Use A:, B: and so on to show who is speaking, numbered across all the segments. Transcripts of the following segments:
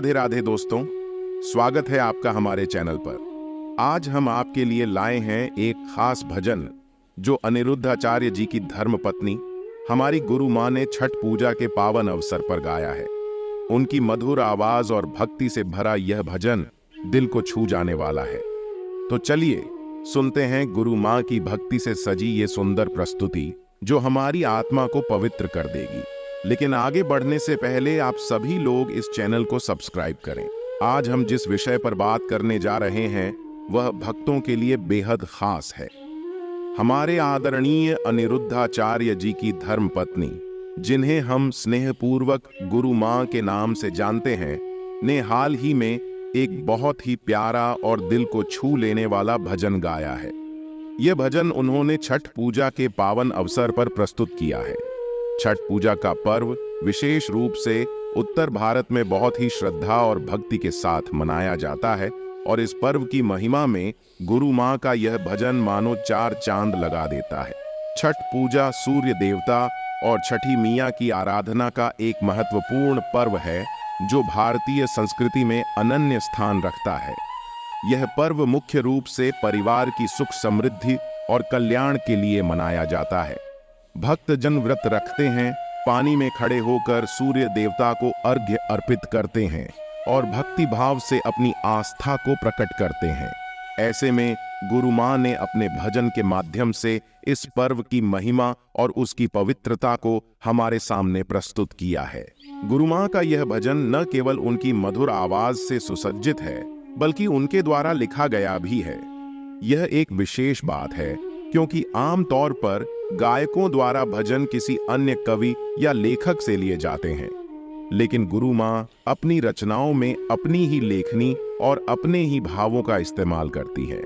A: राधे राधे दोस्तों, स्वागत है आपका हमारे चैनल पर। आज हम आपके लिए लाए हैं एक खास भजन जो अनिरुद्धाचार्य जी की धर्मपत्नी हमारी गुरु मां ने छठ पूजा के पावन अवसर पर गाया है। उनकी मधुर आवाज और भक्ति से भरा यह भजन दिल को छू जाने वाला है। तो चलिए सुनते हैं गुरु मां की भक्ति से सजी ये सुंदर प्रस्तुति जो हमारी आत्मा को पवित्र कर देगी। लेकिन आगे बढ़ने से पहले आप सभी लोग इस चैनल को सब्सक्राइब करें। आज हम जिस विषय पर बात करने जा रहे हैं वह भक्तों के लिए बेहद खास है। हमारे आदरणीय अनिरुद्धाचार्य जी की धर्मपत्नी, जिन्हें हम स्नेहपूर्वक गुरु मां के नाम से जानते हैं, ने हाल ही में एक बहुत ही प्यारा और दिल को छू लेने वाला भजन गाया है। यह भजन उन्होंने छठ पूजा के पावन अवसर पर प्रस्तुत किया है। छठ पूजा का पर्व विशेष रूप से उत्तर भारत में बहुत ही श्रद्धा और भक्ति के साथ मनाया जाता है और इस पर्व की महिमा में गुरु मां का यह भजन मानो चार चांद लगा देता है। छठ पूजा सूर्य देवता और छठी मियां की आराधना का एक महत्वपूर्ण पर्व है जो भारतीय संस्कृति में अनन्य स्थान रखता है। यह पर्व मुख्य रूप से परिवार की सुख समृद्धि और कल्याण के लिए मनाया जाता है। भक्तजन व्रत रखते हैं, पानी में खड़े होकर सूर्य देवता को अर्घ्य अर्पित करते हैं और भक्ति भाव से अपनी आस्था को प्रकट करते हैं। ऐसे में गुरु मां ने अपने भजन के माध्यम से इस पर्व की महिमा और उसकी पवित्रता को हमारे सामने प्रस्तुत किया है। गुरु मां का यह भजन न केवल उनकी मधुर आवाज से सुसज्जित है बल्कि उनके द्वारा लिखा गया भी है। यह एक विशेष बात है क्योंकि आमतौर पर गायकों द्वारा भजन किसी अन्य कवि या लेखक से लिए जाते हैं, लेकिन गुरु मां अपनी रचनाओं में अपनी ही लेखनी और अपने ही भावों का इस्तेमाल करती है।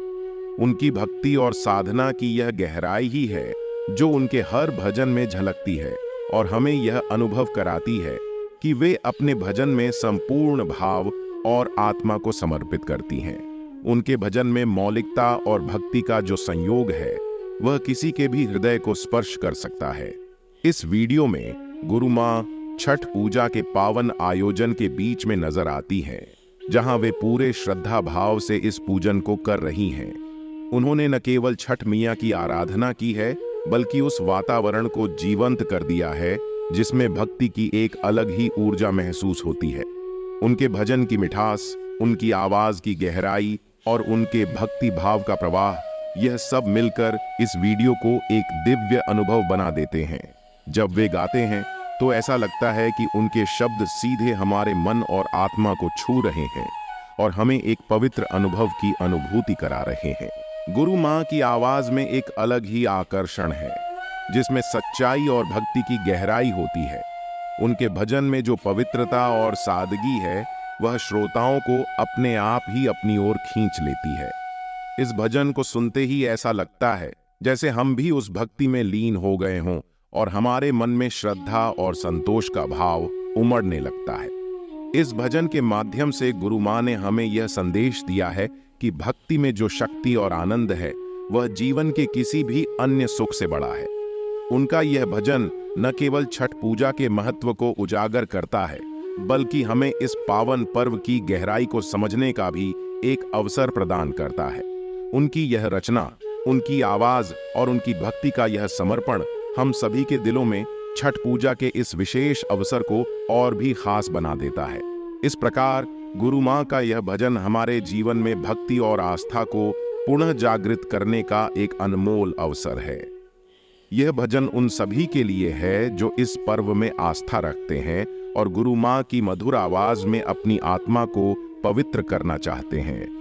A: उनकी भक्ति और साधना की यह गहराई ही है जो उनके हर भजन में झलकती है और हमें यह अनुभव कराती है कि वे अपने भजन में संपूर्ण भाव और आत्मा को समर्पित करती हैं। उनके भजन में मौलिकता और भक्ति का जो संयोग है वह किसी के भी हृदय को स्पर्श कर सकता है। इस वीडियो में गुरु मां छठ पूजा के पावन आयोजन के बीच में नजर आती हैं, जहां वे पूरे श्रद्धा भाव से इस पूजन को कर रही हैं। उन्होंने न केवल छठ मियां की आराधना की है बल्कि उस वातावरण को जीवंत कर दिया है जिसमें भक्ति की एक अलग ही ऊर्जा महसूस होती है। उनके भजन की मिठास, उनकी आवाज की गहराई और उनके भक्ति भाव का प्रवाह, यह सब मिलकर इस वीडियो को एक दिव्य अनुभव बना देते हैं। जब वे गाते हैं तो ऐसा लगता है कि उनके शब्द सीधे हमारे मन और आत्मा को छू रहे हैं और हमें एक पवित्र अनुभव की अनुभूति करा रहे हैं। गुरु मां की आवाज में एक अलग ही आकर्षण है जिसमें सच्चाई और भक्ति की गहराई होती है। उनके भजन में जो पवित्रता और सादगी है वह श्रोताओं को अपने आप ही अपनी ओर खींच लेती है। इस भजन को सुनते ही ऐसा लगता है जैसे हम भी उस भक्ति में लीन हो गए हों और हमारे मन में श्रद्धा और संतोष का भाव उमड़ने लगता है। इस भजन के माध्यम से गुरु मां ने हमें यह संदेश दिया है कि भक्ति में जो शक्ति और आनंद है वह जीवन के किसी भी अन्य सुख से बड़ा है। उनका यह भजन न केवल छठ पूजा के महत्व को उजागर करता है बल्कि हमें इस पावन पर्व की गहराई को समझने का भी एक अवसर प्रदान करता है। उनकी यह रचना, उनकी आवाज और उनकी भक्ति का यह समर्पण हम सभी के दिलों में छठ पूजा के इस विशेष अवसर को और भी खास बना देता है। इस प्रकार गुरु मां का यह भजन हमारे जीवन में भक्ति और आस्था को पुनः जागृत करने का एक अनमोल अवसर है। यह भजन उन सभी के लिए है जो इस पर्व में आस्था रखते हैं और गुरु मां की मधुर आवाज में अपनी आत्मा को पवित्र करना चाहते हैं।